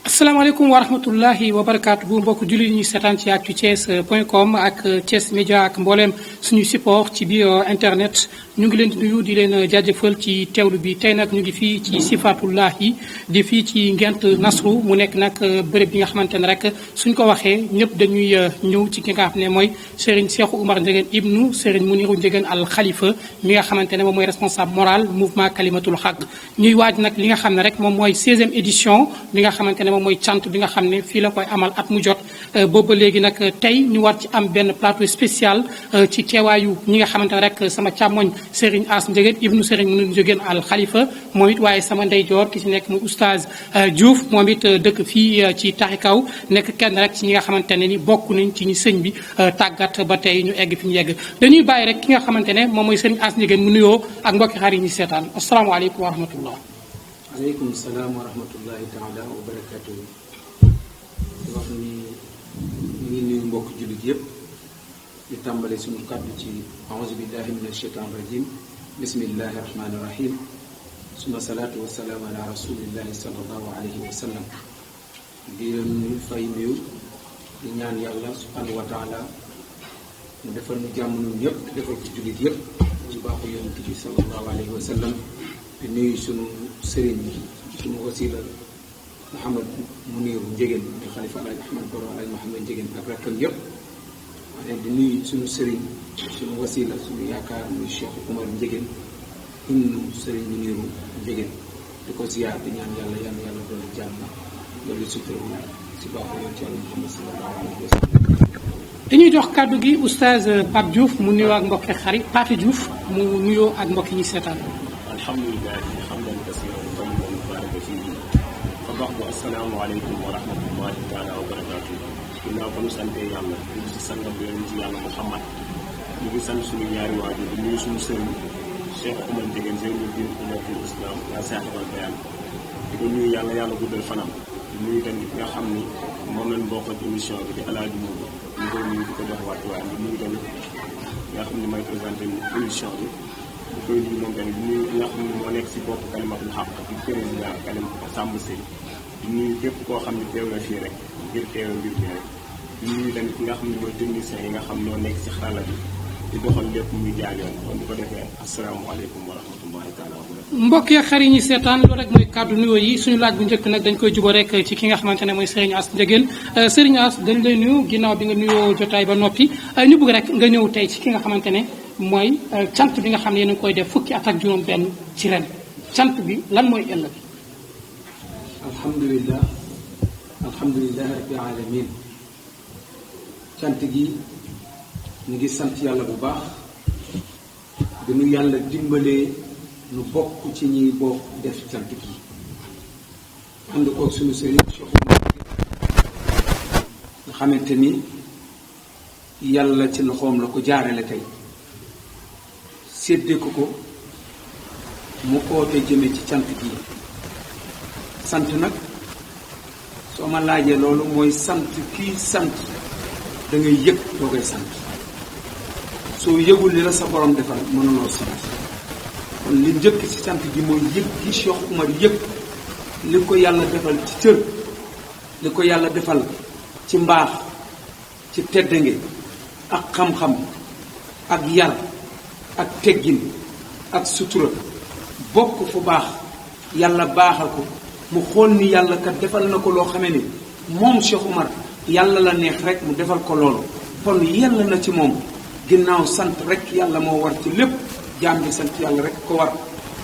asalaamaaleykum wa rahmatullahi wa barakaatuhu mbokk jullit ñi seetaan ci actuthies.com ak Thiès Média ak mbooleem suñu support ci biir internet ñu ngi leen di nuyu di leen jaajëfal ci teewlu bi tey nag ñu ngi fii ci Sifatullahi di fii ci Ngent Nasru mu nekk nag bërëb bi nga xamante ne rek suñ ko waxee ñëpp dañuy ñëw ci ki nga xam ne mooy Serigne Cheikh Oumar Ndiéguène ibnu Serigne Mounirou Ndiéguène al Khalifa mi nga xamante ne moom mooy responsable moral mouvement Kalimatul Haq ñuy waaj nag li nga xam ne rek moom mooy 16e édition bi nga xamante ne moom mooy cant bi nga xam ne fii la koy amal at mu jot booba léegi nag tey ñu war ci am benn plateau spécial ci teewaayu ñi nga xamante ne rek sama càmmoñ Serigne As Ndiéguène ibnu Serigne Mounirou Ndiéguène al Khalifa moom it waaye sama ndeyjoor ki ci nekk muy oustaz Diouf moom it dëkk fii ci Taxikaw nekk kenn rek ci ñi nga xamante ne ni bokk nañ ci ñi sëñ bi tàggat ba tey ñu egg fi ñu yegg dañuy bàyyi rek ki nga xamante ne moom mooy Serigne As Ndiéguène mu nuyoo ak mbokki xarit yi ñu seetaan asalaamaaleykum wa rahmatullah. aleykum salaam wa rahmatullahi taala wa barakatuhu di wax ni ñu ngi nuyu mbokk jullit yëpp di tàmbale suñu kàddu ci aouzu billahi min ashaitan rajim bismillahi rahmani rahim suma salaatu wasalaam ala rasulillahi sallallahu alayhi wa sallam di leen fay nuyu di ñaan yàlla subhanahu wa taala mu defal nu jàmm ñun ñëpp defal ko jullit yëpp ci baaxu yonent bi sallallahu alayhi wa sallam di nuyu sunu sëriñ sunu wasila Mouhamad Mounirou Ndiéguène di xalifa Alaaji Ahmad Baro Alaaji Mouhamad Ndiéguène ak rakkam yëpp waaye di nuyu sunu sëriñ sunu wasila sunu yaakaar muy Cheikh Oumar Ndiéguène ibnu sëriñ Mounirou Ndiéguène di ko ziyaar di ñaan yàlla doon jàmm loolu sutura si baaxu yoon ci Yàlla Muhammad sallallahu alayhi wa sallam. dañuy jox kàddu gi oustaz Pape Diouf mu nuyoo ak mbokki xarit Pape Diouf mu nuyoo ak mbokki ñi seetaan. alhamdulilah hamdan kasiran tayyiban mubaarakan fiihi fa ba'du asalaamaaleykum wa rahmatullahi taala wa barakaatu. ginnaaw ba ñu santee yàlla ñu ngi si sangam yoon ci yàlla Muhammad ñu ngi sant suñu ñaari waajur di nuyu suñu sëriñ Cheikh Oumar Ndiéguène Zeynuddin Umatul Islam yaa saaxibal bayaan di ko nuyu yàlla guddal fanam di nuyu tamit nga xam ni moom lañ bokk ak émission bi di Alaaji Moodu ñu koy nuyu di ko jox wàccuwaay di nuyu tamit nga xam ni may présenté émission bi di koy nuyu moom tamit di nuyu nga xam ni moo nekk si bopp Kalimatul Haq di président Kalim Samb Sey di nuyu képp koo xam ne teew na fii rek ngir teew mbir mi rek di nuyu tamit ki nga xam ne mooy technicien yi nga xam ñoo nekk si xarala bi di doxal lépp muy jaar yoon kon di ko defee asalaamaaleykum wa rahmatullahi taala wa barakatuh. mbokk yi xarit ñi seetaan loolu rek mooy kàddu nuyoo yi suñu laaj bu njëkk nag dañ koy jubóo rek ci ki nga xamante ne mooy Serigne As Ndiéguène Serigne As dañ lay nuyu ginnaaw bi nga nuyoo jotaay ba noppi ñu bëgg rek nga ñëw tey ci ki nga xamante ne mooy cant bi nga xam ne yéen a ngi koy def fukki at ak juróom-benn ci ren cant bi lan mooy ëllëg. alhamdulilah rabbil alamin cant gi ñu ngi sant yàlla bu baax bi nu yàlla dimbalee nu bokk ci ñi bokk def cant gi ànd koog suñu sëriñ Cheikh Oumar nga xamante ni yàlla ci loxoom la ko jaarale tey séddee ko mu oote jëme ci cant gi sant nag soo ma laajee loolu mooy sant kii sant da ngay yëg doo koy sant soo yëgul li la sa borom defal mënuloo sant kon li njëkk ci sant gi mooy yëg gi Cheikh Oumar yëg li ko yàlla defal ci cër li ko yàlla defal ci mbaax ci teddange ak xam-xam ak yar ak teggin ak sutura bokk fu baax yàlla baaxal ko mu xool ni yàlla kat defal na ko loo xamee ni moom Cheikh Oumar yàlla la neex rek mu defal ko loolu kon yàlla na ci moom ginnaaw sant rek yàlla moo war ci lépp jaam bi sant yàlla rek ko war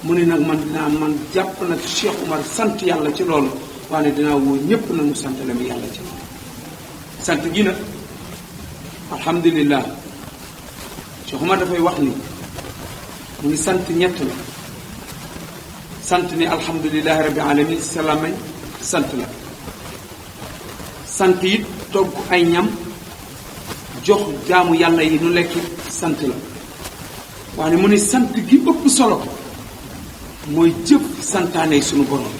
mu ne nag man jàpp nag Cheikh Oumar sant yàlla ci loolu waaye dinaa woo ñépp nag mu sant la mi yàlla ci sant gi nag alhamdulillah Cheikh Oumar dafay wax ni mu ngi sant ñett la sant ni alhamdulilahi rabbi alamin salaamañ sant la sant it togg ay ñam jox jaamu yàlla yi nu lekk sant la waaye mu ne sant gi ëpp solo mooy jëf santaane suñu borom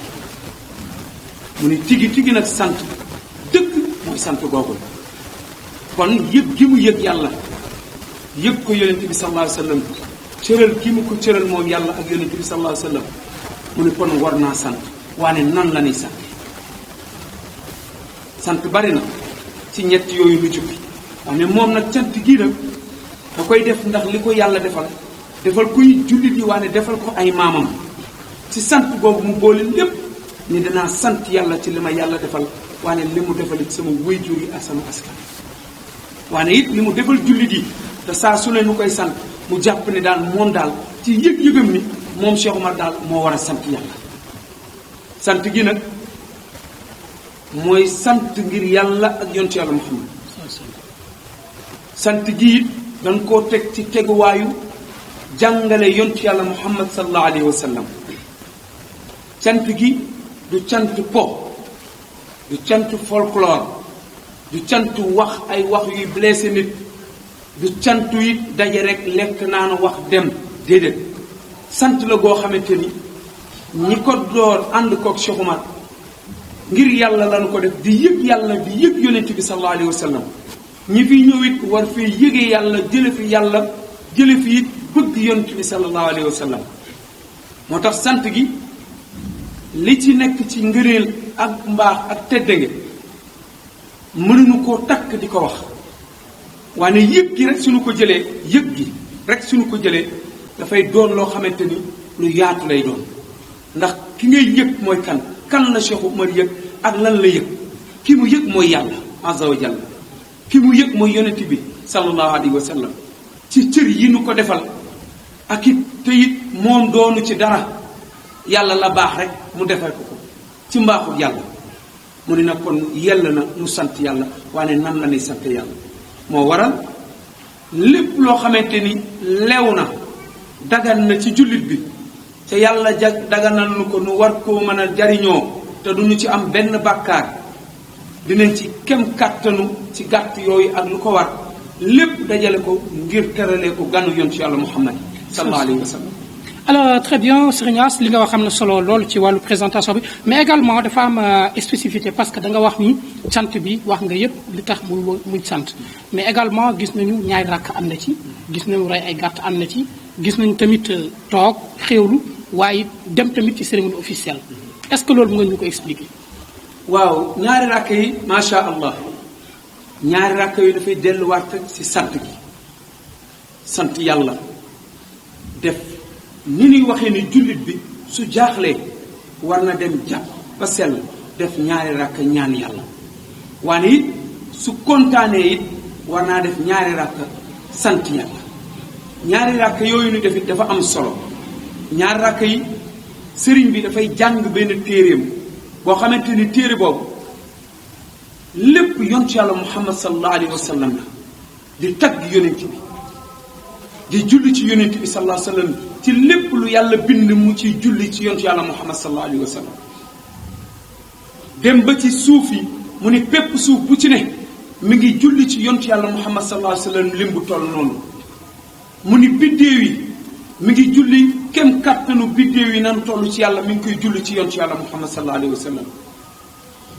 mu ni tigi nag sant dëgg mooy sant googu kon yëg gi mu yëg yàlla yëg ko yonent bi sallallahu alayhi wa sallam cëral gi mu ko cëral moom yàlla ak yonent bi sallallahu alayhi wa sallam mu ne kon war naa sant waane nan la ñuy sant bari na ci ñett yooyu lu jukki waane moom nag cant gii nag da koy def ndax li ko yàlla defal kuy jullit yi waane defal ko ay maamam ci sant boobu mu boole lépp ni danaa sant yàlla ci li ma yàlla defal waane li mu defal it sama waajur yi ak sama askan waane it li mu defal jullit yi te saa su ne nu koy sant mu jàpp ne daal moom daal ci yëg-yëgam ni moom Cheikh Oumar daal moo war a sant yàlla sant gi nag mooy sant ngir yàlla ak yontu yàlla Muhammad sant gi it dañ koo teg ci teguwaayu jàngale yontu yàlla Muhammad sallallahu alayhi wa sallam cant gi du cant po du cant folklore du cant wax ay wax yuy blessé nit du cantu it daje rek lekk naan wax dem déedéet sant la goo xamante ni ñi ko door ànd koog Cheikh Oumar ngir yàlla lañu ko def di yëg yàlla di yëg yonent bi sallallahu alayhi wa sallam ñi fi ñëw it war fee yëgee yàlla jële fi it bëgg yonent bi sallallahu alayhi wa sallam moo tax sant gi li ci nekk ci ngëneel ak mbaax ak teddange mënuñu koo takk di ko wax waaye yëg gi rek suñu ko jëlee yëg gi rek suñu ko jëlee dafay doon loo xamante ni lu yaatu lay doon ndax ki ngay yëg mooy kan la Cheikh Oumar yëg ak lan la yëg ki mu yëg mooy yàlla azza wa jalla ki mu yëg mooy yonent bi sallallahu alayhi wa sallam ci cër yi nu ko defal ak it te it moom doonu ci dara yàlla la baax rek mu defal ko ci mbaaxul yàlla mu ne nag kon yell na nu sant yàlla waaye nan la ñuy sant yàlla moo waral lépp loo xamante ni lew na dagan na ci jullit bi te yàlla daganal nu ko nu war koo mën a jariñoo te duñu ci am benn bàkkaar dinañ ci kem kàttanu ci gàtt yooyu ak lu ko war lépp dajale ko ngir teralee ko ganu yoon ci yàlla Muhammad sallallahu alayhi wa sallam. Alors très bien Serigne As li nga wax xam na solo lool ci wàllu présentation bi mais également dafa am spécificité parce que da nga wax ni sant bi wax nga yëpp li tax muy sant mais également gis nañu ñaari rakk am na ci gis nañu rey ay gàtt am na ci gis nañu tamit toog xéewlu waaye dem tamit ci cérémonie officielle est-ce que loolu nga ñu ko expliquer. waaw ñaari rakk yi macha allah ñaari rakk yi dafay delluwaat ci sant gi sant yàlla def ni ñuy waxee ni jullit bi su jaaxlee war na dem jàpp ba sell def ñaari rakk ñaan yàlla waane it su kontaanee it war naa def ñaari rakk sant yàlla ñaari rakk yooyu ñu def it dafa am solo ñaari rakk yi sëriñ bi dafay jàng benn téeréem boo xamante ni téere boobu lépp yonent yàlla Muhammad sallallahu alayhi wa sallam la di tagg yonent bi di julli ci yonent bi sallallahu alayhi wa sallam ci lépp lu yàlla bind mu ciy julli ci yonent yàlla Muhammad sallallahu alayhi wa sallam dem ba ci suuf yi mu ni pépp suuf bu ci ne mi ngi julli ci yonent yàlla Muhammad sallallahu alayhi wa sallam lim bu toll noonu mu ni biddéew yi mi ngi julli kem kàttanu biddéew yi nan toll ci yàlla mi ngi koy julli ci yonent yàlla Muhammad sallallahu alayhi wa sallam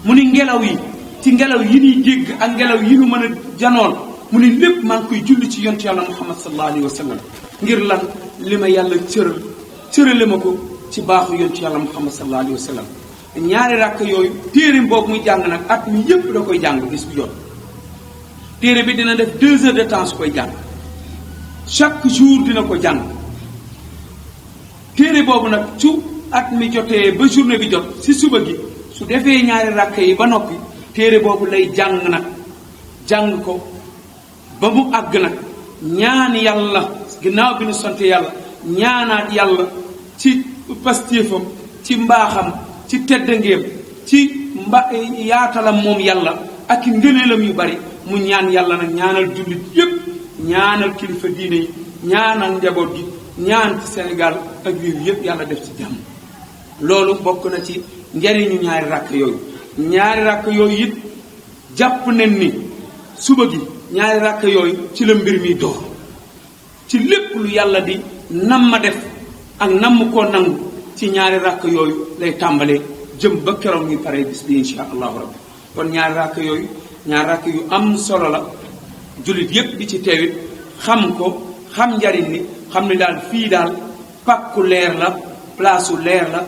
mu ni ngelaw yi ci ngelaw yi ñuy dégg ak ngelaw yi ñu mën a janool mu ni lépp maa ngi koy julli ci yonent yàlla Muhammad sallallahu alayhi wa sallam ngir lan li ma yàlla cërale ma ko ci baaxu yonent yàlla Muhammad sallallahu alayhi wa sallam ñaari rakk yooyu téere boobu muy jàng nag at mi yépp da koy jàng bis bu jot téere bi dina def 2 heures de temps su koy jàng chaque jour dina ko jàng téere boobu nag su at mi jotee ba journée bi jot si suba gi su defee ñaari rakk yi ba noppi téere boobu lay jàng nag jàng ko ba mu àgg nag ñaan yàlla ginnaaw bi nu sant yàlla ñaanaat yàlla ci pastéefam ci mbaaxam ci teddangeem ci yaatalam moom yàlla ak i ngëneelam yu bari mu ñaan yàlla nag ñaanal jullit yépp ñaanal kilifa diine yi ñaanal njaboot gi ñaan ci Sénégal ak réew yépp yàlla def ci jàmm loolu bokk na ci njariñu ñaari rakk yooyu ñaari rakk yooyu it jàpp nañ ni suba gi ñaari rakk yooyu ci la mbir mi door lu yàlla di nam ma def ak namm koo nangu ci ñaari ràkk yooyu lay tàmbalee jëm ba keroog ñu pare bis bi insha allahu rabbi kon ñaari ràkk yooyu ñaari ràkk yu am solo la jullit yépp di ci teewit xam ko xam njariñ ni xam ne daal fii daal pàkku leer la place leer la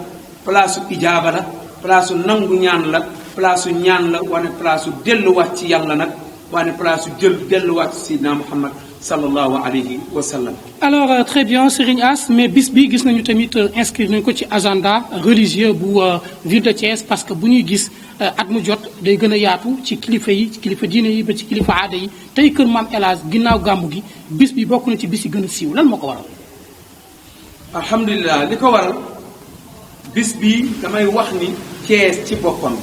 place ijaaba la place nangu ñaan la place ñaan la wane place delluwaat ci yàlla nag wane place delluwaat ci Seydina Muhammad sallallahu alayhi wa sallam. alors très bien Serigne As mais bis bi gis nañu tamit inscrire nañu ko ci agenda religieux bu ville de Thiès parce que bu ñuy gis at mu jot day gën a yaatu ci kilifa yi ci kilifa diine yi ba ci kilifa aada yi tey kër Maam El Hadj ginnaaw gàmmu gi bis bi bokk na ci bis yi gën a siiw lan moo ko waral. alhamdulilah li ko waral bis bi damay wax ni Thiès ci boppam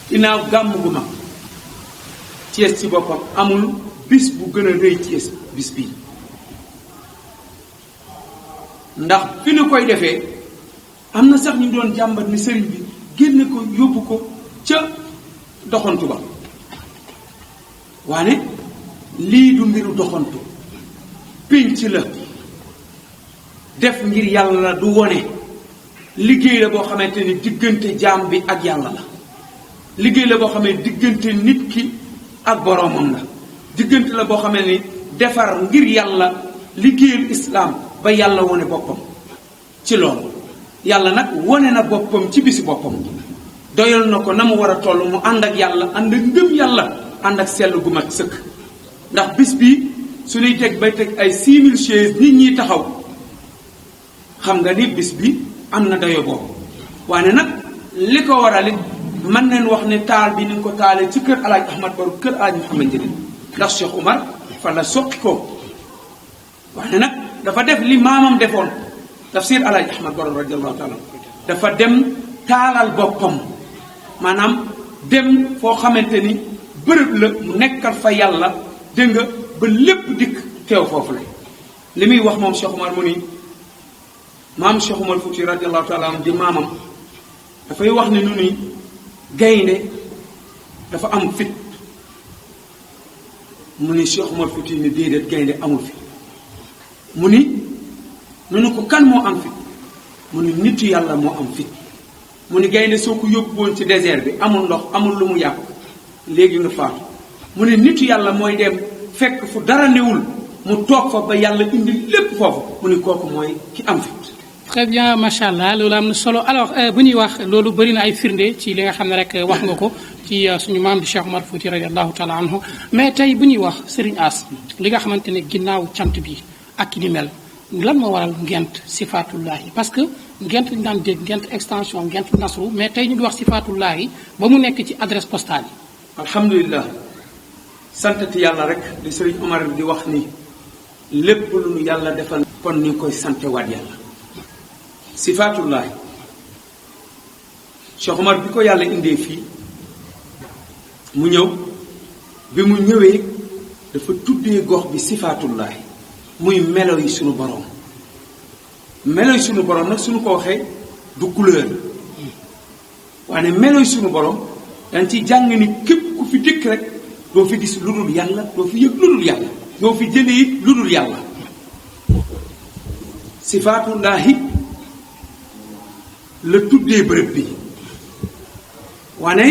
ginnaaw gàmmu gu mag Thiès ci boppam amul bis bu gën a rëy Thiès bis bii ndax fi ñu koy defee am na sax ñu doon jàmbat ni sëriñ bi génne ko yóbbu ko ca doxantu ba waane lii du mbiru doxantu pénc la def ngir yàlla la du wone liggéey la boo xamante ni diggante jaam bi ak yàlla la liggéey la boo xam ne diggante nit ki ak boroomam la diggante la boo xam ne ni defar ngir yàlla liggéeyal islaam ba yàlla wone boppam ci loolu yàlla nag wone na boppam ci bisi boppam doyal na ko na mu war a toll mu ànd ak yàlla ànd ak ngëm yàlla ànd ak sell gu mat sëkk ndax bis bi su ñuy teg bay teg ay 6000 chaises nit ñi taxaw xam nga ni bis bi am na dayo boobu waaye nag li ko waral it mën nañ wax ne taal bi ni nga ko taalee ci kër alaaj Ahmad Baro kër alaaj Mouhamed Ndieguene ndax Cheikh Oumar fa la soqi ko waaye nag dafa def li maamam defoon tafsir alaaj Ahmad Baro radiallahu taala dafa dem taalal boppam maanaam dem foo xamante ni bërëb la mu nekkal fa yàlla dégg nga ba lépp dikk teew foofu la li muy wax moom Cheikh Oumar mu ni maam Cheikh Oumar Fouti radiallahu taala di maamam dafay wax ne nu ni gaynde dafa am fit mu ni Cheikh Oumar Fouti ni déedéet gaynde amul fit mu ni nu ko kan moo am fit mu ni nitu yàlla moo am fit mu ni gaynde soo ko yóbbu woon ci désert bi amul ndox amul lu mu yàq léegi nga faatu mu ni nitu yàlla mooy dem fekk fu dara newul mu toog fa ba yàlla indi lépp foofu mu ni kooku mooy ki am fit. très bien macha allah loolu am na solo alors bu ñuy wax loolu bëri na ay firnde ci li nga xam ne rek wax nga ko ci suñu maam di Cheikh Oumar Fouti radiallahu taala anhu mais tey bu ñuy wax Serigne As li nga xamante ne ginnaaw cant bi ak ki ni mel lan moo waral ngent sifaatullahi parce que ngent ñu daan dégg ngent extension ngent nasru mais tey ñu ngi wax sifaatullahi ba mu nekk ci adresse postale yi. alhamdulilah santati yàlla rek li Serigne Omar di wax ni lépp lu nu yàlla defal kon ni koy sante waat yàlla. sifaatullahi Cheikh Oumar bi ko yàlla indee fii mu ñëw bi mu ñëwee dafa tuddee gox bi sifaatullahi muy melo yi sunu borom melo yi sunu borom nag suñu ko waxee du couleur waaye melo yi sunu borom dañ ciy jàng ni képp ku fi dëkk rek doo fi gis lu dul yàlla doo fi yëg lu dul yàlla doo fi jëlee it lu dul yàlla sifaatullahi la tuddee bërëb bi wane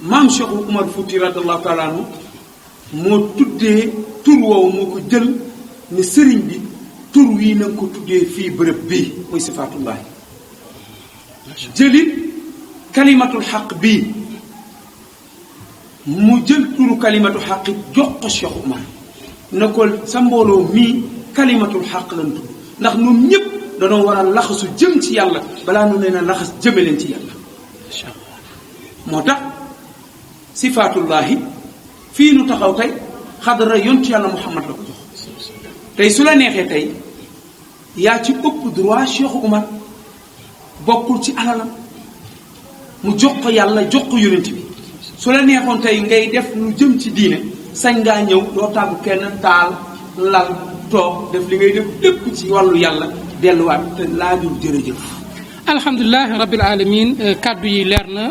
maam Cheikh Oumar Fouti radiallahu taala anhu moo tuddee tur woowu moo ko jël ni sëriñ bi tur wii na nga ko tuddee fii bërëb bii muy sifaatullahi jëlit kalimatul xaq bii mu jël turu kalimatul xaq jox ko Cheikh Oumar na ko sa mbooloo mii kalimatul xaq lañ tudd ndax ñun ñëpp danoo war a laxasu jëm ci yàlla balaa nu leen a laxas jëme leen ci yàlla moo tax sifaatullahi fii nu taxaw tey xadara yontu yàlla Muhammad la ko jox tey su la neexee tey yaa ci ëpp droit Cheikh Oumar bokkul ci alalam mu jox ko yàlla jox ko yonent bi su la neexoon tey ngay def lu jëm ci diine sañ ngaa ñëw doo tàggu kenn taal lal toog def li ngay def lépp ci wàllu yàlla delluwaat te laajul jërëjëf. alhamdulilah rabbil alamin kaddu yi leer na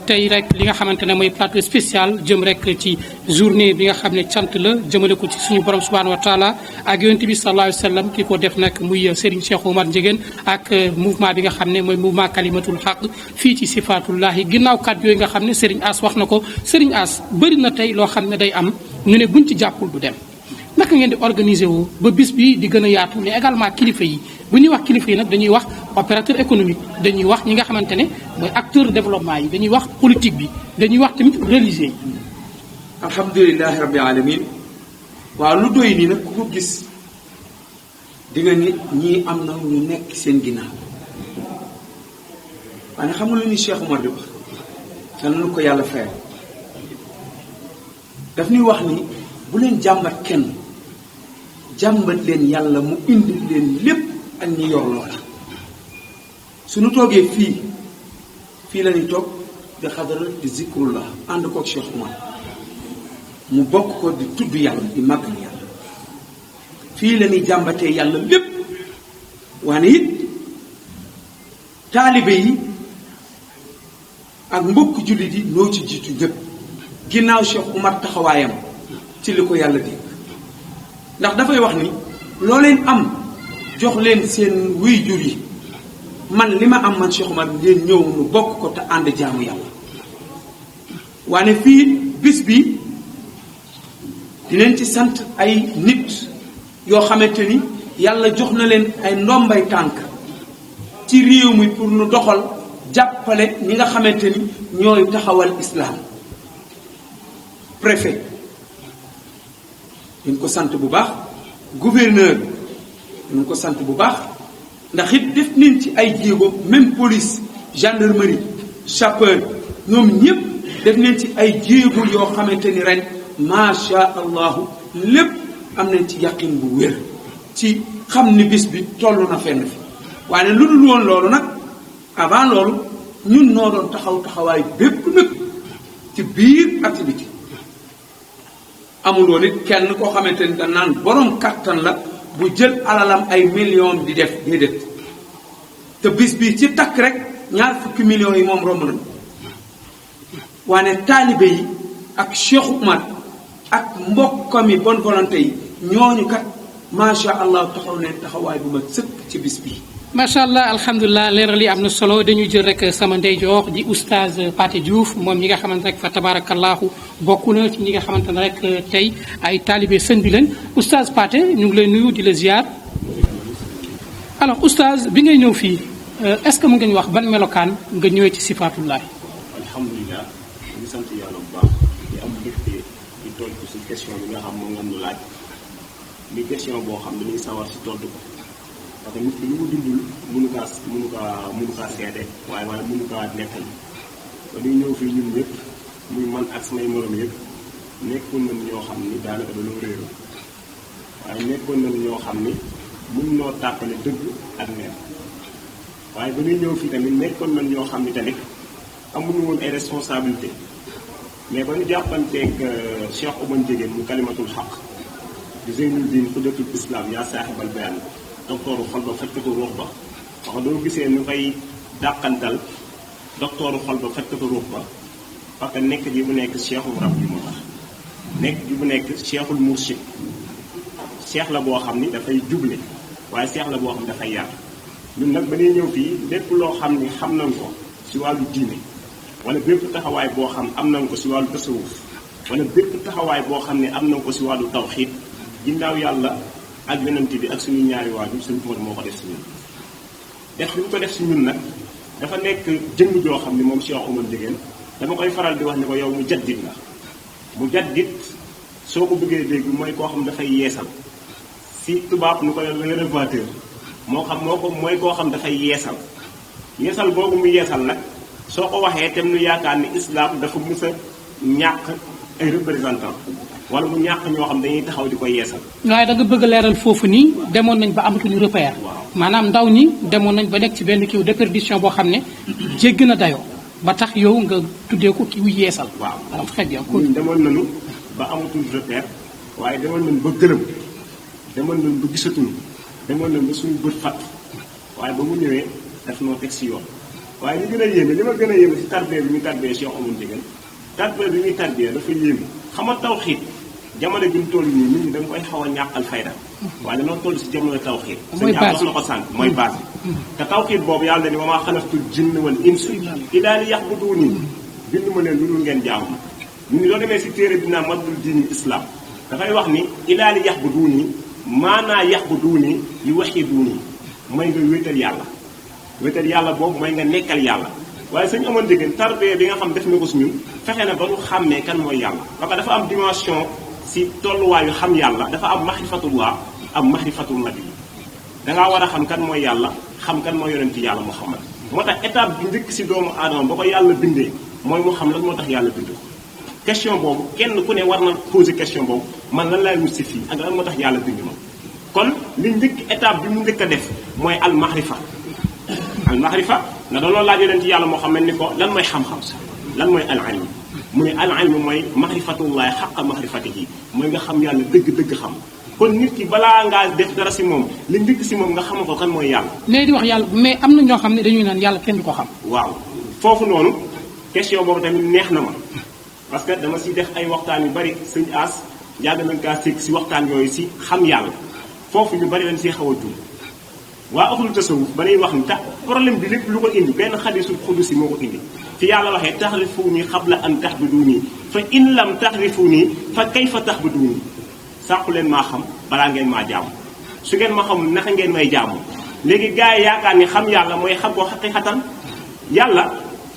tey rek li nga xamante ne mooy plateau spécial jëm rek ci journée bi nga xam ne cant la jëmale ko ci suñu borom subhanahu wa taala ak yonent bi sallallahu alayhi wa sallam ki ko def nag muy Serigne Cheikh Oumar Ndiéguène ak mouvement bi nga xam ne mooy mouvement kalimatul haq fii ci sifatullahi ginnaaw kaddu yooyu nga xam ne Serigne As wax na ko Serigne As bëri na tey loo xam ne day am ñu ne buñ ci jàppul du dem naka ngeen di organiser wu ba bis bi di gën a yaatu mais également kilifa yi bu ñuy wax kilifa yi nag dañuy wax opérateur économique dañuy wax ñi nga xamante ne mooy acteur développement yi dañuy wax politique bi dañuy wax tamit religieux yi. alhamdulilahi rabbil alamin waaw lu doy nii nag ku ko gis di nga nit ñii am na ñu nekk seen ginnaaw waaye xam nga lu ni Cheikh Oumar di wax yal na ko yàlla fayal daf ñuy wax ni bu leen jàmbat kenn jàmbat leen yàlla mu indi leen lépp ak ñi yor loola suñu toogee fii la ñuy toog di xadara di zikrullah ànd kook Cheikh Oumar mu bokk ko di tudd yàlla di màggal yàlla fii la ñuy jàmbatee yàlla lépp waane it taalibe yi ak mbokk jullit yi noo ci jiitu ñëpp ginnaaw Cheikh Oumar taxawaayam ci li ko yàlla dégg ndax dafay wax ni loo leen am jox leen seen wuy jur yi man li ma am man Cheikh Oumar ngeen ñëw nu bokk ko te ànd jaamu yàlla waane fii bis bi dinañ ci sant ay nit yoo xamante ni yàlla jox na leen ay ndombay tànk ci réew mi pour nu doxal jàppale ñi nga xamante ni ñooy taxawal islam préfet dañ ko sant bu baax gouverneur dañ ko sant bu baax ndax it def nañ ci ay jéego même police gendarmerie sapeur ñoom ñëpp def nañ ci ay jéego yoo xamante ni ren macha allahu lépp am nañ ci yaqin bu wér ci xam ni bis bi toll na fenn fi waaye lu dul woon loolu nag avant loolu ñun noo doon taxawaay bépp nag ci biir activité amuloo nit kenn koo xamante ni da naan borom kattan la bu jël alalam ay millions di def déedéet te bis bi ci takk rek 20 millions yi moom romb nañu waane taalibe yi ak Cheikh Oumar ak mbokkam yi bonne volonté yi ñooñu kat macha allah taxaw neen taxawaay bu ma sëkk ci bis bi. macha allah alhamdulilah leeral yi am na solo dañuy jël rek sama ndeyjoor di oustaz Pathé Diouf moom ñi nga xamante rek fa tabarakallahu bokk na ci ñi nga xamante ne rek tey ay taalibe sëñ bi leen oustaz Pathé ñu ngi lay nuyu di la ziar. alors oustaz bi ngay ñëw fii est-ce que mu ngeen wax ban melokaan nga ñëwee ci sifaatullahi. alhamdulilah ñu ngi sant yàlla bu baax di am mbégte di tontu si question bi nga xam moom nga ñu laaj li question boo xam dañuy sawar si tontu ko. parce que nit ki lu mu dundul mënu kaa seede waaye mënu kaa nekkal ba ñuy ñëw fii ñun ñëpp muy man ak samay morom yëpp nekkoon nañ ñoo xam ni daanaka dañoo réeru waaye nekkoon nañ ñoo xam ni mën noo tàppale dëgg ak neen waaye ba ñuy ñëw fii tamit nekkoon nañ ñoo xam ni tamit amuñu woon ay responsabilité mais ba ñu jàppanteeg Cheikh Oumar Ndiéguène mu kalimatul xaq di Zeynuddin Xudatul Islam yaa saaxibal bayaan docteuru xol ba fajkatu ruux ba wax doo gisee ñu koy dàqantal docteuru xol ba fajkatu ruux ba parce que nekk ji bu nekk cheikhul rab bi moo tax nekk ji bu nekk cheikhul mursid cheikh la boo xam ni dafay juble waaye cheikh la boo xam ni dafay yar ñun nag ba ñuy ñëw fii lépp loo xam ni xam nañ ko si wàllu diine wala bépp taxawaay boo xam am nañ ko si wàllu tasawuf wala bépp taxawaay boo xam ne am nañ ko si wàllu tawxiid ginnaaw yàlla ak yonent bi ak suñu ñaari waajur suñu Tuubaa moo ko def si ñun def li mu ko def si ñun nag dafa nekk jëmm joo xam ni moom Cheikh Oumar Ndiéguène dama koy faral di wax ni ko yow mu jaddit la mu jaddit soo ko bëggee dégg mooy koo xam dafay yeesal si tubaab nu ko rénovateur mooy koo xam dafay yeesal boobu mu yeesal nag soo ko waxee tem nu yaakaar ni islam dafa mës a ñàkk ay représentant wala mu ñàkk ñoo xam dañuy taxaw di ko yeesal. waaye da nga bëgg a leeral foofu nii demoon nañ ba amatuñu repère. maanaam ndaw ñi demoon nañ ba nekk ci benn kiw déperdition boo xam ne jéggi na dayoo ba tax yow nga tuddee ko kiw yeesal. waaw alors très bien. demoon nañu ba amatuñu repère waaye demoon nañ ba gëlëm demoon nañ ba gisatuñu demoon nañ ba suñu bët fat waaye ba mu ñëwee daf noo teg si yoon waaye li gën a yéeme li ma gën a yéeme si tarbiya bi muy tarbiya Cheikh Oumar Ndiéguène tarbiya bi muy tarbiya dafa yéeme xam nga tawxiid jamono bi ñu toll nii nit ñi da nga koy xaw a ñàkkal fayda waaye dañoo toll si jamono tawxiid mooy base wax na ko sànq mooy base bi te tawxiid boobu yàlla ni wa maa xalaqtul jinna wal insa illaa liya'buduuni bindu ma leen lu dul ngeen jaamu ma ñu loo demee si téere bi naa madul diini islam dafay wax ni illaa liya'buduuni maanaa ya'buduuni li wahiduuni mooy nga wéetal yàlla wéetal yàlla boobu mooy nga nekkal yàlla waaye Sëñ Oumar Ndiéguène tarbiya bi nga xam def na ko si ñun fexe na ba ñu xàmmee kan mooy yàlla parce que dafa am dimension si tolluwaayu xam yàlla dafa am maxrifatullah am maxrifatul nabi dangaa war a xam kan mooy yàlla xam kan mooy yonent yàlla Muhammad moo tax étape bi njëkk si doomu aadama ba ko yàlla bindee mooy mu xam lan moo tax yàlla bind ko question boobu kenn ku ne war na poser question boobu man lan laay wut si fii ak lan moo tax yàlla bind ma kon li njëkk étape bi mu njëkk a def mooy al maxrifa al maxrifa nga doon loolu laaj yonent yàlla moo xam ni ko lan mooy xam-xam lan mooy al ilm mu ne al ilm mooy maxrifatullahi xaqa maxrifatihi mooy nga xam yàlla dëgg-dëgg xam kon nit ki balaa ngaa def dara si moom li njëkk si moom nga xamal ko kan mooy yàlla. léegi di wax yàlla mais am na ñoo xam ne dañuy naan yàlla kenn du ko xam. waaw foofu noonu question boobu tamit neex na ma parce que dama si def ay waxtaan yu bari sëñ As yàgg nañ kaa si waxtaan yooyu si xam yàlla foofu ñu bari dañ see xaw a dund waa ahlu tasawuf ba lay wax ni tax problème bi lépp lu ko indi benn xadisul xudusi moo ko indi fi yàlla waxee taxrifuuni xabla an taxbuduuni fa in lam taxrifuuni fa kayfa taxbuduuni sàqu leen maa xam balaa ngeen maa jaamu su ngeen ma xamul naka ngeen may jaamu léegi gars yi yaakaar ni xam yàlla mooy xam ko xaqiqatan yàlla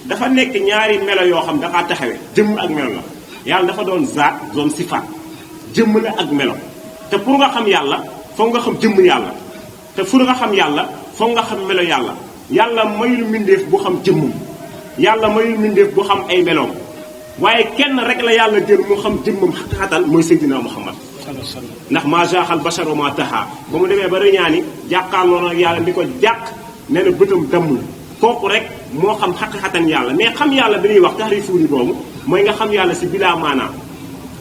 dafa nekk ñaari melo yoo xam dafaa taxawee jëmm ak melo la yàlla dafa doon zaat doon sifaat jëmm la ak melo te pour nga xam yàlla foog nga xam jëmm yàlla te pour nga xam yàlla foog nga xam melo yàlla yàlla mayul mbindeef bu xam jëmmum yàlla mayul mbindeef bu xam ay meloom waaye kenn rek la yàlla jël mu xam jëmmam xaqiqatan mooy Seydina Muhammad ndax maa jaaxal bashar wa maa taxaa ba mu demee ba reñaani jàkkaarloo na yàlla ni ko jàkk nee na bëtam dammul kooku rek moo xam xaqiqatan yàlla mais xam yàlla bi ñuy wax taxrifuuni boobu mooy nga xam yàlla si bilaa maanaam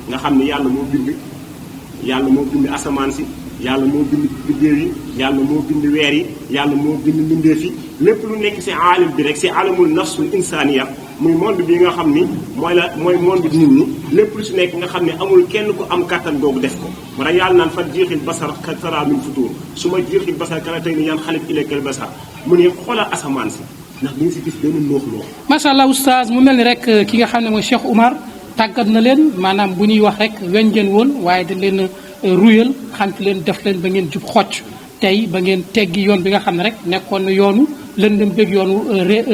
nga xam ni yàlla moo bind asamaan si yàlla moo bind biddéew yi yàlla moo bind weer yi yàlla moo bind mbindeef yi lépp lu nekk si aalim bi rek si alamul nafsul insaniya muy monde bi nga xam ni mooy monde nit ñi lépp lu si nekk nga xam ne amul kenn ku am kattan googu def ko moo tax yàlla naan fa jiixil basar ka tara min futuur su ma jiixil basar kala tey ni yan xalif ilaykal basar mu ne xoolal asamaan si ndax di nga si gis benn noox noox macha allah oustaz mu mel ni rek ki nga xam ne mooy Cheikh Oumar tàggat na leen maanaam bu ñuy wax rek weñ ngeen woon waaye dañ leen ruyal xant leen def leen ba ngeen jub xocc tey ba ngeen teggi yoon bi nga xam ne rek nekkoon na yoonu lëndëm bëgg yoonu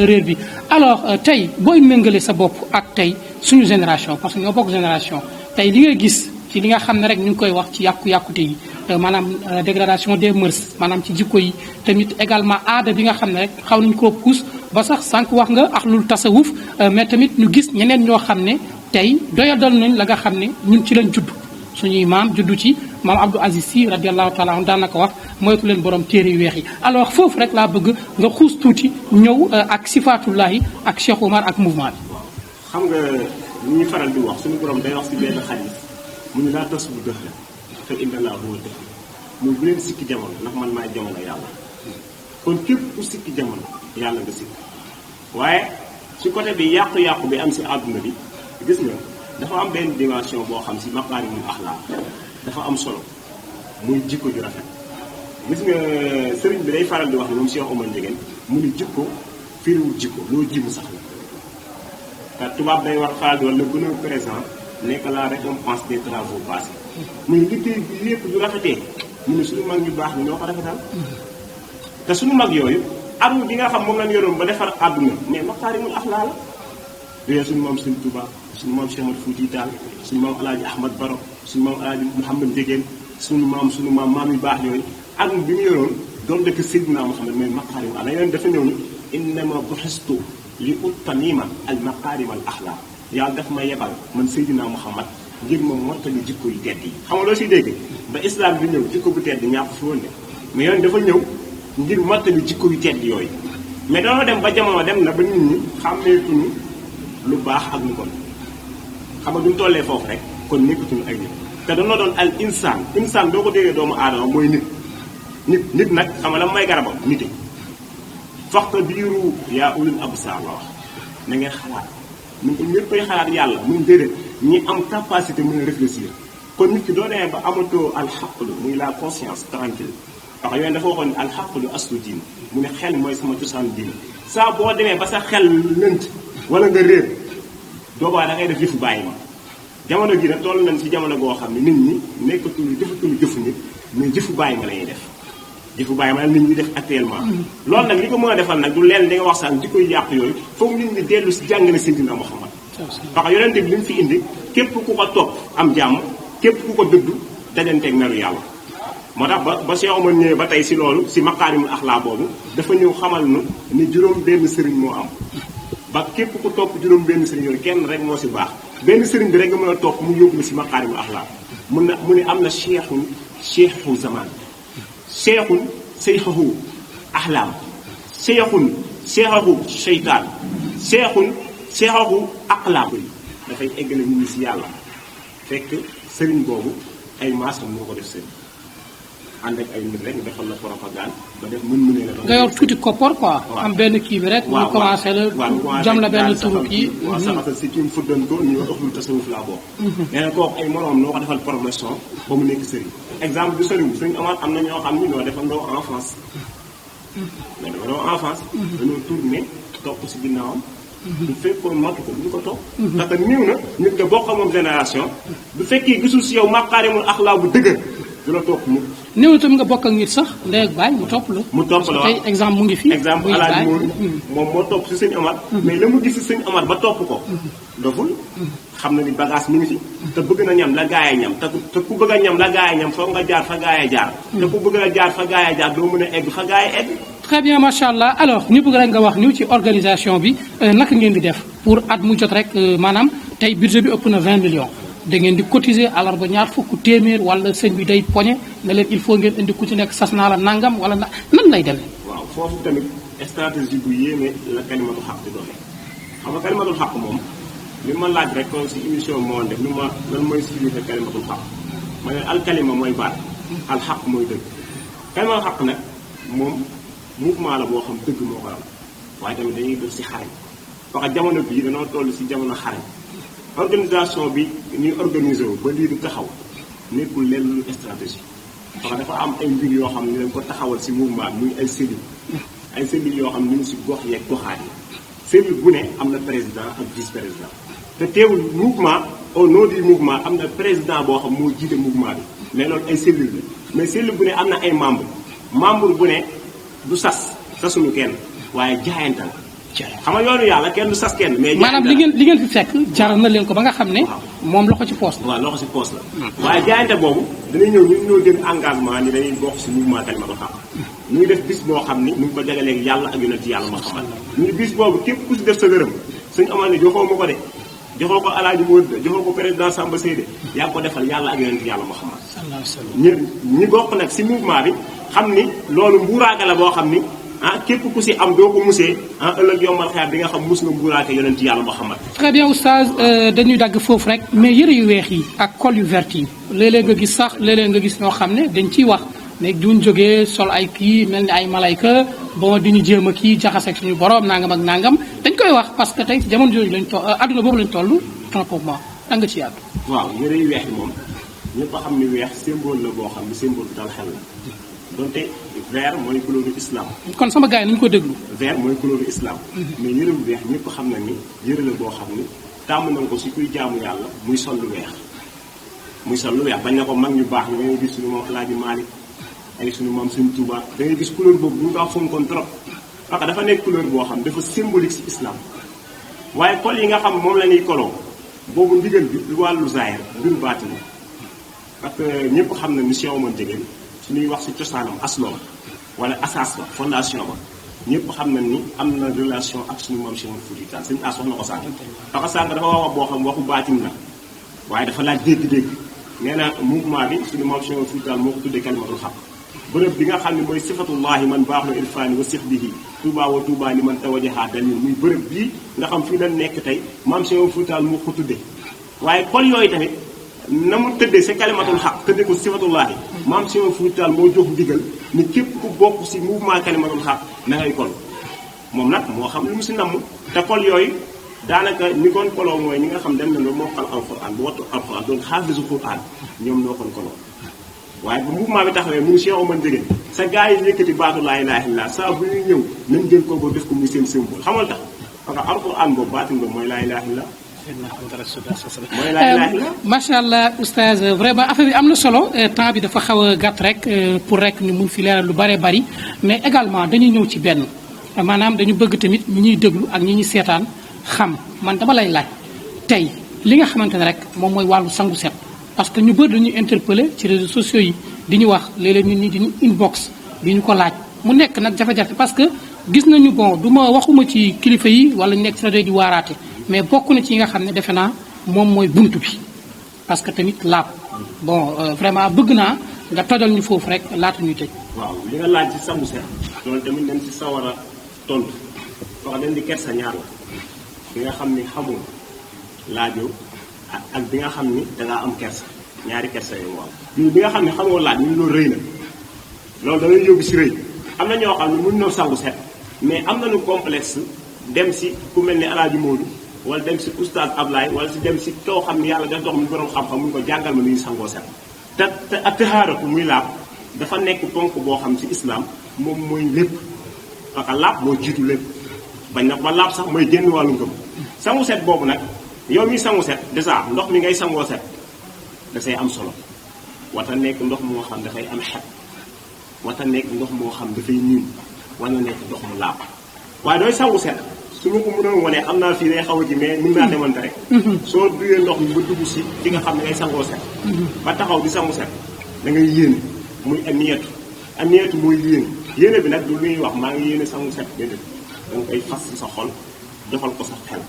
réer bi alors tey booy méngale sa bopp ak tey suñu génération parce que ñoo bokk génération tey li nga gis ci li nga xam ne rek ñu ngi koy wax ci yàqu-yàqute yi maanaam dégradation des mœurs maanaam ci jikko yi tamit également aada bi nga xam ne rek xaw nañu koo puus ba sax sànq wax nga ahlul tasawuf mais tamit ñu gis ñeneen ñoo xam ne tey doyadal nañ la nga xam ne ñun ci lañ judd suñuy maam juddu ci maam Abdou Aziz Sy radiallahu taala anhu daan na ko wax moytu leen borom téere yu weex yi alors foofu rek laa bëgg nga xuus tuuti ñëw ak sifaatullahi ak Cheikh Oumar ak mouvement bi. xam nga li ñuy faral di wax suñu borom day wax si benn xadis mu ne laa tas bu dëx la te inna laa huwa dëx muy bu leen sikki jamono ndax man maay jamono yàlla kon képp ku sikki jamono yàlla nga sikki waaye ci côté bi yàqu-yàqu bi am si àdduna bi gis nga dafa am benn dimension boo xam si maqaarimul axlaaq dafa am solo muy jikko ju rafet gis nga sëriñ bi day faral di wax ne moom Cheikh Oumar Ndiéguène mu ni jikko firiwul jikko loo ji mu sax la te tubaab day war faral di wax le bonheur présent nekk la récompense des travaux passés muy liggéey bi lépp du rafetee mu ne suñu mag ñu baax ni ñoo ko rafetal te suñu mag yooyu arme bi nga xam moom lañ yoroon ba defar àdduna mais maqaarimul axlaaq la yooyu suñu maam Sëriñ Tuubaa suñu maam Cheikh Ahmad Fouti Tall suñu maam Alaaji Ahmad Baro suñu maam Alaaji Mouhamad Ndiéguène suñu maam yu baax yooyu arme bi mu yoroon doon dëkk Seydina Muhammad mooy maqaarimul axlaaq yoon dafa ñëw ni innama buxistu li uttamima al maqaarim al axlaaq yàlla daf ma yebal man Seydina Muhammad ngir ma mottali jikko yu tedd yi xam nga loo siy dégg ba islam bi ñëw jikko bu tedd ñàpp fi woon ne mais yoon dafa ñëw ngir mottali jikko yu tedd yooyu mais dañoo dem ba jamono dem na ba nit ñi xàmmeetuñu lu baax ak lu kon xam nga duñ tollee foofu rek kon nekkatuñu ay nit te dañoo doon al insaan doo ko déggee doomu aadama mooy nit nit nag xam nga la may garabam nite fa'tabiru yaa ulul absar la wax na ngeen xalaat mun ko ñëppay xalaat yàlla mun déedéet ñi am capacité mën a réfléchir kon nit ki doo demee ba amatoo alxaqlu muy la conscience tranquille wax yooyu dafa waxoon alxaqlu aslu diin mu ne xel mooy sama cosaan diin saa boo demee ba sa xel lënt wala nga réer doobaa da ngay def yëfu bàyyi ma jamono ji nag toll nañ ci jamono goo xam ne nit ñi nekkatul defatul jëfu nit mais jëfu bàyyi ma lañuy def jëfu bàyyi ma nit ñi def actuellement loolu nag li ko mën a defal nag du leen di nga wax saan di koy yàq yooyu foog nit ñi dellu si jàngale Seydina Muhammad wax yonente bi li mu fi indi képp ku ko topp am jàmm képp ku ko dëddu dajanteeg meru yàlla moo tax ba Cheikh Omar ñëwee ba tey si loolu si maqaarimul axlaa boobu dafa ñëw xamal nu ni juróom benn sëriñ moo am ba képp ku topp juróom benn sëriñ yooyu kenn rek moo si baax benn sëriñ bi rek nga mën a topp mu yóbbu la si maqaarimul axlaa mu ne am na cheikhun cheikhu zaman cheikhun seyxahu axlaam cheikhun cheikhahu seytaan cheikhun cheikhahu aqlaam dafay eggale nit ñi si yàlla fekk sëriñ boobu ay maasam moo ko def sëriñ ànd ak ay nit rek nga defal la propagande ba def mën la nga yor tuuti koppar quoi am benn kii bi rek ñu commencé la jam la benn turu kii waaw saxatal si ci fuddan ko ñu ëxlul tasawuf laa bokk nee na kooku ay moroom noo ko defal promotion ba mu nekk sëriñ exemple du sëriñ amaat am na ñoo xam ni ñoo defandoo enfance mais defandoo enfance dañoo tourné topp si ginnaawam du fekkoon matu ko du ko topp parce que néew na nit nga bokk moom génération du fekkee gisul si yow maqaarimul axlaa bu dëgër du la topp mu néew itam nga bokk ak nit sax ndey ak baay mu topp la tey exemple mu ngi fi exemple alaaji moom moo topp si sëñ Amar mais la mu gis si sëñ Amar ba topp ko doful xam na ni bagage mi ngi fi te bëgg na ñam la gaay ñam te ku bëgg a ñam la gaay ñam foog nga jaar fa gaay jaar te ku bëgg a jaar fa gaay jaar doo mën a egg fa gaay egg très bien macha allah alors ñu bëgg rek nga wax ñu ci organisation bi naka ngeen di def pour at mu jot rek maanaam tey budget bi ëpp na 20 millions da ngeen di cotiser alors ba ñaar fukk téeméer wala sëñ bi day poñe ne leen il faut ngeen indi ku ci nekk sas naa la nangam wala nan lay demee. waaw foofu tamit stratégie bu yéeme la kalimatul xaq di doxee xam nga kalimatul xaq moom li ma laaj rek kon si émission moo def lu ma lan mooy signifié kalimatul xaq ma ne alkalima mooy baat alxaq mooy dëgg kalimatul xaq nag moom mouvement la boo xam dëgg moo ko am waaye tamit dañuy def si xarañ parce que jamono bii dañoo toll si jamono xarañ. organisation bi ñuy organisé wu ba lii du taxaw nekkul leen lu stratégie parce que dafa am ay mbir yoo xam ne dañ ko taxawal si mouvement muy ay cellules yoo xam ne ñu ngi si gox yeeg goxaat yi cellule bu ne am na président ak vice président te teewul mouvement au nom du mouvement am na président boo xam moo jiite mouvement bi mais loolu ay cellule la mais cellule bu ne am na ay membre bu ne du sasuñu kenn waaye jaayante la xam nga yoonu yàlla kenn du sas kenn mais maanaam li ngeen fi fekk jaral na leen ko ba nga xam ne moom loxo ci poos la waaw loxo ci poos la waaye jaayante boobu dañuy ñëw ñun ñoo jël engagement ni dañuy bokk si mouvement kalimatul xaq ñu ngi def bis boo xam ni ñu ngi ko jagaleeg yàlla ak yonent yàlla moo xamal ñu ngi bis boobu képp ku si def sa gërëm suñu amal ne joxoo ma ko de joxoo ko alaaji Móodu de joxoo ko président Samba Seyde yaa ngi ko defal yàlla ak yonent yàlla moo xamal ñi bokk nag si mouvement bi xam ni loolu mbuuraake la boo xam ni képp ku si am doo ko musee ëllëg yombal xeer bi nga xam mus nga mbuuraake yonent yàlla Muhammad. très bien oustaz dañuy dagg foofu rek mais yëre yu weex yi ak col yu vert yi léeg-léeg nga gis sax léeg-léeg nga gis ñoo xam ne dañ ciy wax ne duñ jógee sol ay kii mel ni ay malayka bon di ñu jéem a kii jaxaseeg suñu borom nangam ak nangam dañ koy wax parce que tey jamono jooju lañ toll adduna boobu lañ toll tranquillement da nga ci yàgg. waaw yëre yu weex yi moom ñëpp a xam ni weex symbole la boo xam ni symbole bu dal xel la. donte vert mooy couleur islam. kon sama gars yi nañu ko déglu. vert mooy couleur islam. mais yëre bu weex ñëpp xam na ni yëre la boo xam ni tàmm nañ ko si kuy jaamu yàlla muy sol lu weex. muy sol lu weex bañ na ko mag ñu baax ñu ngay gis suñu moom Alaaji Maalik ay suñu maam suñu Tuubaa da ngay gis couleur boobu bu ñu ko fonkoon trop. parce que dafa nekk couleur boo xam dafa symbolique si islam waaye col yi nga xam moom la ñuy koloo boobu ndigal bi lu wàllu zaahir mbiru baatin la parce que ñëpp xam na ni Cheikh Omar Diegane su ñuy wax si cosaanam asloom wala asaas ba fondation ba ñëpp xam na ni am na relation ak suñu maam Cheikh Omar Fouti Tall suñu as wax na ko sànq parce que sànq dafa wax boo xam waxu baatin la waaye dafa laaj dégg-dégg nee na mouvement bi suñu maam Cheikh Omar Fouti Tall moo ko tuddee kalimatul xaq bërëb bi nga xam ne mooy sifatullahi man baaxlu irfaani wa sixbihi tuuba wa tuuba li man tawajaha dalil muy bërëb bii nga xam fii la nekk tey maam Cheikh Omar Fouti Tall moo ko tuddee waaye kol yooyu tamit na mu tëddee sa kalimatul xaq tëddee ko sifatullahi maam Cheikh Omar Fouti Tall moo jox ndigal ni képp ku bokk si mouvement kalimatul xaq na ngay kol moom nag moo xam lu mu si namm te kol yooyu daanaka ñi koon koloo mooy ñi nga xam dem nañ ba mokkal alquran bu wattu alquran doon xaafisu quran ñoom ñoo koon koloo waaye bu mouvement bi taxawee mu Cheikh Omar Ndiéguène sa gars yi yëkkati baatu laa ilaaha illallaah saa bu ñuy ñëw nañ jël ko ba def ko muy seen symbole xamal tax parce que alquran boobu baatin boobu mooy laa ilaaha illallaah mooy laa ilaaha illallaah macha allah oustaz vraiment affaire bi am na solo temps bi dafa xaw a gàtt rek pour rek ñu mun fi leeral lu bëree bëri mais également dañuy ñëw ci benn maanaam dañu bëgg tamit ñi ñuy déglu ak ñi ñuy seetaan xam man dama lay laaj tey li nga xamante ne rek moom mooy wàllu sangu set parce que ñu bëri dañuy interpeller ci réseaux sociaux yi di ñu wax léeg-léeg ñun ñi di ñu inbox di ñu ko laaj mu nekk nag jafe-jafe parce que gis nañu bon du ma waxuma ci kilifa yi wala ñu nekk ci rajo di waaraate mais bokk na ci yi nga xam ne defe naa moom mooy buntu bi parce que tamit laab bon vraiment bëgg naa nga tojal ñu foofu rek laata ñuy tëj. waaw li nga laaj ci sangu set loolu tamit dañ ci sawar a tontu wax dañ di kersa ñaar la bi nga xam ni xamul laajoo ak bi nga xam ni dangaa am kersa ñaari kersa yooyu waaw bi nga xam ne xamoo laaj ñu loolu rëy na loolu da ngay yóbbu si rëy am na ñoo xam ne mën noo sangu set mais am nañu complexe dem si ku mel ni Alaaji Moodu wala dem si oustaz Ablaye wala si dem si koo xam ne yàlla daf dox mu borom xam-xam mu ko jàngal ma ni ñuy sangoo set te ak tahaaratu muy laab dafa nekk ponk boo xam si islam moom mooy lépp parce que laab moo jiitu lépp bañ na ba laab sax mooy génn wàllu ngëm sangu set boobu nag yow mi sangu set déjà ndox mi ngay sangoo set dafay am solo wata nekk ndox moo xam dafay am xet wata nekk ndox moo xam dafay niin wala nekk ndox mu laab waaye dooy sangu set su ma ko mënoon wane xam naa fii day xaw a ji mais mën naa demante rek soo duyee ndox mi ba dugg si fi nga xam ne ngay sangoo set ba taxaw di sangu set da ngay yéene muy aniyatu mooy yéene bi nag du lu ñuy wax maa ngi yéene sangu set déedéet da nga koy fas ci sa xol doxal ko sa xel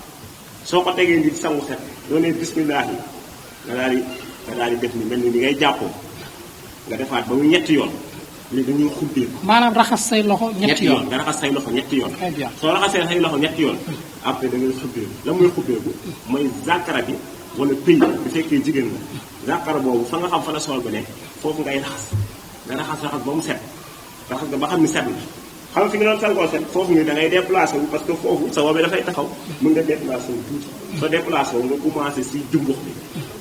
soo ko tegee ndi sangu set doo ne bismillah yi nga daal di def ni mel ni ngay jàppoo nga defaat ba mu ñetti yoon léegi dañuy xubbeeku maanaam raxas say loxo ñetti yoon nga raxas say loxo ñetti yoon très bien soo raxasee say loxo ñetti yoon après da ngay xubbeeku la muy xubbeeku mooy zakara bi wala pëy bu fekkee jigéen la zakara boobu fa nga xam fa la sol ba nekk foofu ngay raxas nga raxas ba mu set raxas nga ba xam ni set na xam fi nga doon sangoo set foofu ni da ngay déplacé wu parce que foofu sa woobee dafay taxaw mën nga déplacé wu tuuti soo déplacé wu nga commencé si jumbux bi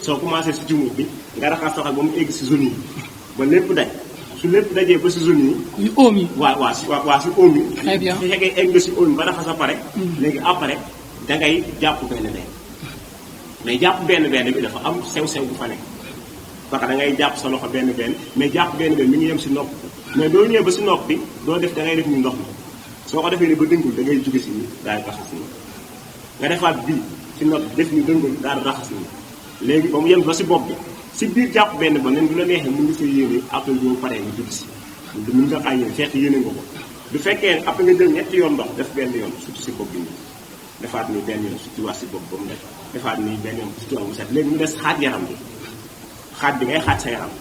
soo commencé si jumbux bi nga raxas saxal ba mu egg si zone yi ba lépp daj su lépp dajee ba si zone yi yu oom yi waaw si oom yi très bien su fekkee egg nga si oom yi ba raxas a pare léegi après da ngay jàpp benn mais jàpp benn bi dafa am sew-sew bu fa nekk parce que da ngay jàpp sa loxo benn mais jàpp benn mi ngi yem si nopp mais doo ñëwee ba si nopp bi doo def da ngay def ni ndox mi soo ko defee ni ba dëngul da ngay jóge si ni daal di raxas ni nga defaat bii si nopp bi def ni dëngul daal di raxas ni léegi ba mu yem ba si bopp bi si biir jàpp benn ba nen du la neexee mën nga sa yéene après boo paree nga jóge si mën nga xaay yéene fekk yéene nga ko du fekkee après nga jël ñetti yoon ndox def benn yoon surtout si bopp bi nii defaat nii benn yoon surtout wax si bopp ba mu def defaat nii benn yoon surtout mu set léegi mu des xaaj yaram bi xaaj bi ngay xaaj sa yaram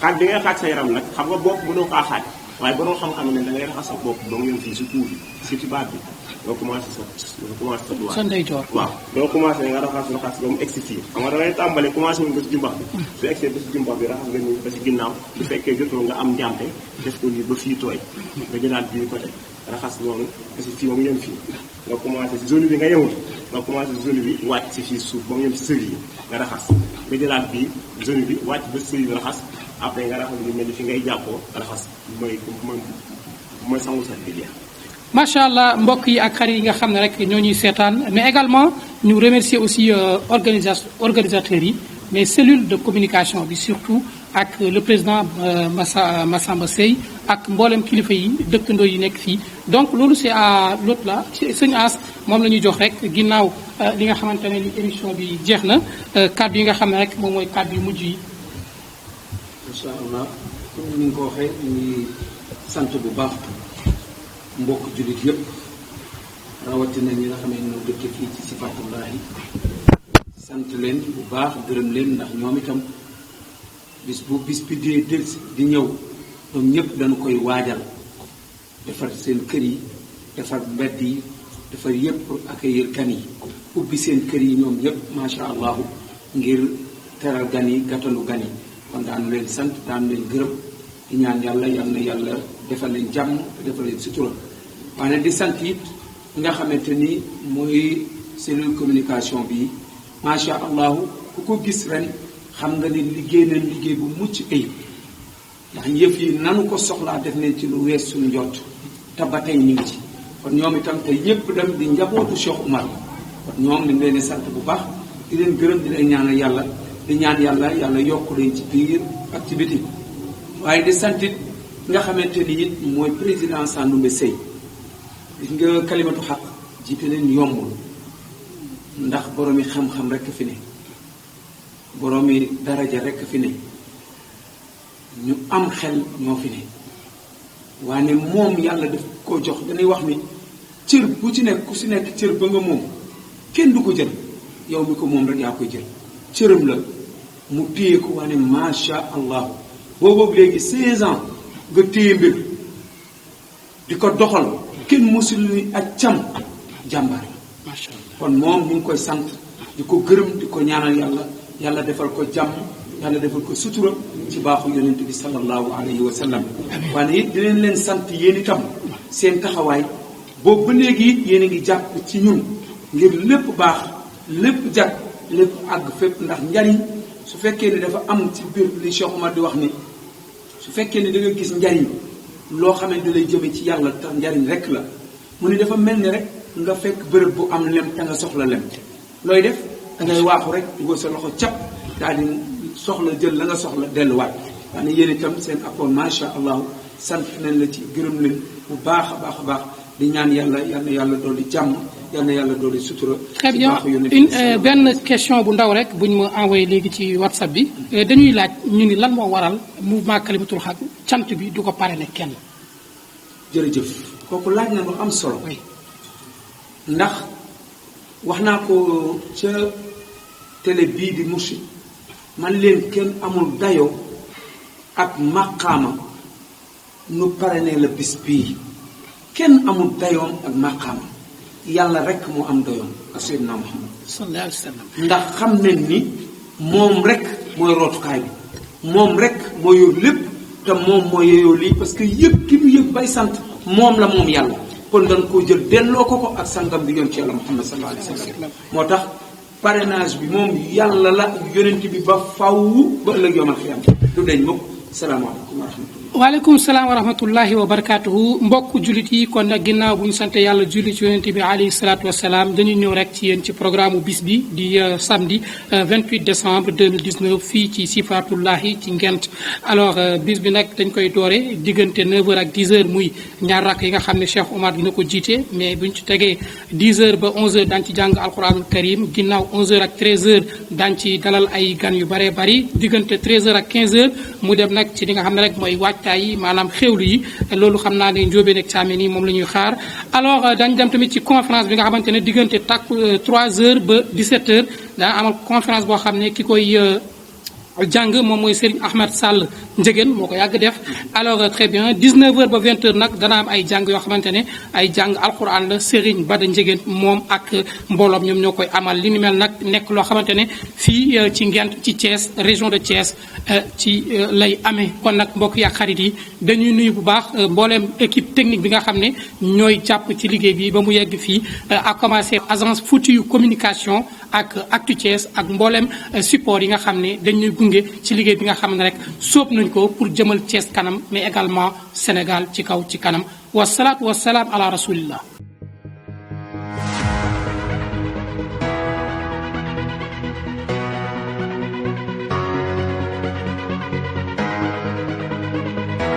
xaaj bi ngay xaaj sa yaram nag xam nga bopp mënoo kaa xaaj waaye ba doon xam-xam ne da ngay raxas sa bopp ba mu yem fii si tuur bi si ci baat bi doo commencé sa doigt sa ndeyjoor waaw doo commencé nga raxas ba mu egsi fii xam nga da ngay tàmbale commencé woon ba si jumbax bi su egsee ba si jumbax bi raxas nga nii ba si ginnaaw bu fekkee jotoo nga am njàmpe def ko nii ba fii tooy nga jëlaat bii côté raxas noonu ba si fii ba mu yem fii nga commencé si zone bi nga yemul nga commencé si zone bi wàcc si fii suuf ba mu yem si sër yi nga raxas nga jëlaat bii zone bi wàcc ba sër yi raxas après nga raxas lu mel ni fi ngay jàppoo raxas mooy sangu set bi jeex. macha allah mbokk yi ak xarit yi nga xam ne rek ñoo ñuy seetaan mais également ñu remercier aussi organisateurs yi mais cellule de communication bi surtout ak le président Massamba Seye ak mboolem kilifa yi dëkkandoo yi nekk fii donc loolu c'est à l'autre là sëñ As moom la ñuy jox rek ginnaaw li nga xamante ne ni émission bi jeex na kàddu yi nga xam ne rek moom mooy kàddu yu mujj yi. incha allah comme ni nga ko waxee ñu ngi sant bu baax mbokk jullit yëpp rawatina ñi nga xam ne ñoo dëkk fii ci Sifatullahi sant leen bu baax gërëm leen ndax ñoom itam bis bi di ñëw ñoom ñëpp dañu koy waajal defar seen kër yi defar mbedd yi defar yëpp pour accueillir gan yi ubbi seen kër yi ñoom ñëpp macha allah ngir teral gan yi gàttalu gan yi kon daanu leen sant daanu leen gërëm di ñaan yàlla yal na yàlla defal leen jàmm te defal leen sutura waaye di sant it nga xamante ni mooy cellule communication bi macha allah ku ko gis ren xam nga ni liggéey nañ liggéey bu mucc ayib ndax yëf yi nanu ko soxlaa def nañ ci lu wees suñu njott te ba tey ñu ngi ci kon ñoom itam tey ñëpp dem di njabootu Cheikh Oumar kon ñoom dañ leen di sant bu baax di leen gërëm di leen ñaanal yàlla di ñaan yàlla yàlla yokk leen ci biir ak ci biti waaye di santit nga xamante ni it mooy président Sandoumbe Seye gis nga kalimatu xaq jiite leen yombul ndax boroomi xam-xam rekk fi ne boroomi daraja rekk fi ne ñu am xel ñoo fi ne waaye moom yàlla daf ko jox dañuy wax ni cër bu ci nekk ku ci nekk cër ba nga moom kenn du ko jël yow mi ko moom rek yaa koy jël cëram la mu téye ko wane macha allah boobu léegi 16 ans nga téye mbir di ko doxal kenn mosul ni ak cam jàmbaar la macha allah kon moom ñu ngi koy sant di ko gërëm di ko ñaanal yàlla yàlla defal ko jàmm yàlla defal ko sutura ci baaxu yonent bi sallallahu alayhi wa sallam waaye it dinañ leen sant yéen itam seen taxawaay boobu ba léegi it yéen a ngi jàpp ci ñun ngir lépp baax lépp jag lépp àgg fépp ndax njariñ su fekkee ni dafa am ci biir li Cheikh Oumar di wax ni su fekkee ni da nga gis njariñ loo xamante lay jëme ci yàlla tax njariñ rek la mu ne dafa mel ni rek nga fekk bërëb bu am lem te nga soxla lem looy def da ngay waaxu rek dugal sa loxo cap daal di soxla jël la nga soxla delluwaat waaye yéen itam seen apport macha allah sant nañ la ci gërëm leen bu baax a baax a baax di ñaan yàlla dooli jàmm yàlla dooli sutura. très bien benn question bu ndaw rek buñ ma envoyé léegi ci WhatsApp bi dañuy laaj ñu ni lan moo waral mouvement Kalimatul Haq cant bi du ko parrainé kenn. jërëjëf kooku laaj na lu am solo. ndax wax naa ko ca télé bii di Mourchid man leen kenn amul dayoo ak maqaama nu parrainé la bis bii kenn amul dayoom ak maqaama yàlla rek moo am dayoom ak Seydina Muhammad sallallahu alayhi wa sallam ndax xam nañ ni moom rek mooy rootukaay bi moom rek moo yor lépp te moom moo yeyoo lii parce que yëpp ki mu yëg bay sant moom la moom yàlla kon dañ koo jël delloo ko ak sangam bi yoon ci yàlla Muhammad sallallahu alayhi wa sallam moo tax parrainage bi moom yàlla la yonent bi ba faww ba ëllëg yoomal xiyam du deñ mukk salaamaaleykum wa rahmatullah waaleykum salaam wa rahmatullahi wa barakaatuhu mbokk jullit yi kon nag ginnaaw bu ñu sant yàlla julli ci yonent bi alayhi salaatu wasalaam dañuy ñëw rek ci yéen ci programme bis bi di samedi 28 décembre 2019 fii ci Sifatullahi ci Ngent alors bis bi nag dañ koy doore diggante 9h ak 10h muy ñaar rakk yi nga xam ne Cheikh Oumar dina ko jiite mais buñ ci tegee 10h ba 11h daañu ci jàng alquranul karim ginnaaw 11h ak 13h daañu ci dalal ay gan yu baree bari diggante 13h ak 15h mu dem nag ci li nga xam ne rek mooy waajtaay yi maanaam xewlu yi loolu xam naa ne njóobeen ak caameen yi moom la ñuy xaar alors dañ dem tamit ci conférence bi nga xamante ne diggante takku 3h ba 17h daa amal conférence boo xam ne ki koy jàng moom mooy Serigne Ahmed Sall Njëgeen moo ko yàgg def alors très bien 19h ba 20h nag dana am ay jàng yoo xamante ne ay jàng alquran la Serigne Bada Njëgeen moom ak mbooloom ñoom ñoo koy amal li ni mel nag nekk loo xamante ne fii ci Ngent ci Thiès région de Thiès ci lay amee kon nag mbokk yi ak xarit yi dañuy nuyu bu baax mbooleem équipe technique bi nga xam ne ñooy jàpp ci liggéey bi ba mu yegg fii à commencer agence Foutiou communication ak Actu Thiès ak mbooleem support yi nga xam ne dañuy gunge ci liggéey bi nga xam ne rek sóob nañ ko pour jëmal Thiès kanam mais également Sénégal ci kaw ci kanam wasalaatu wasalaam ala rasulillah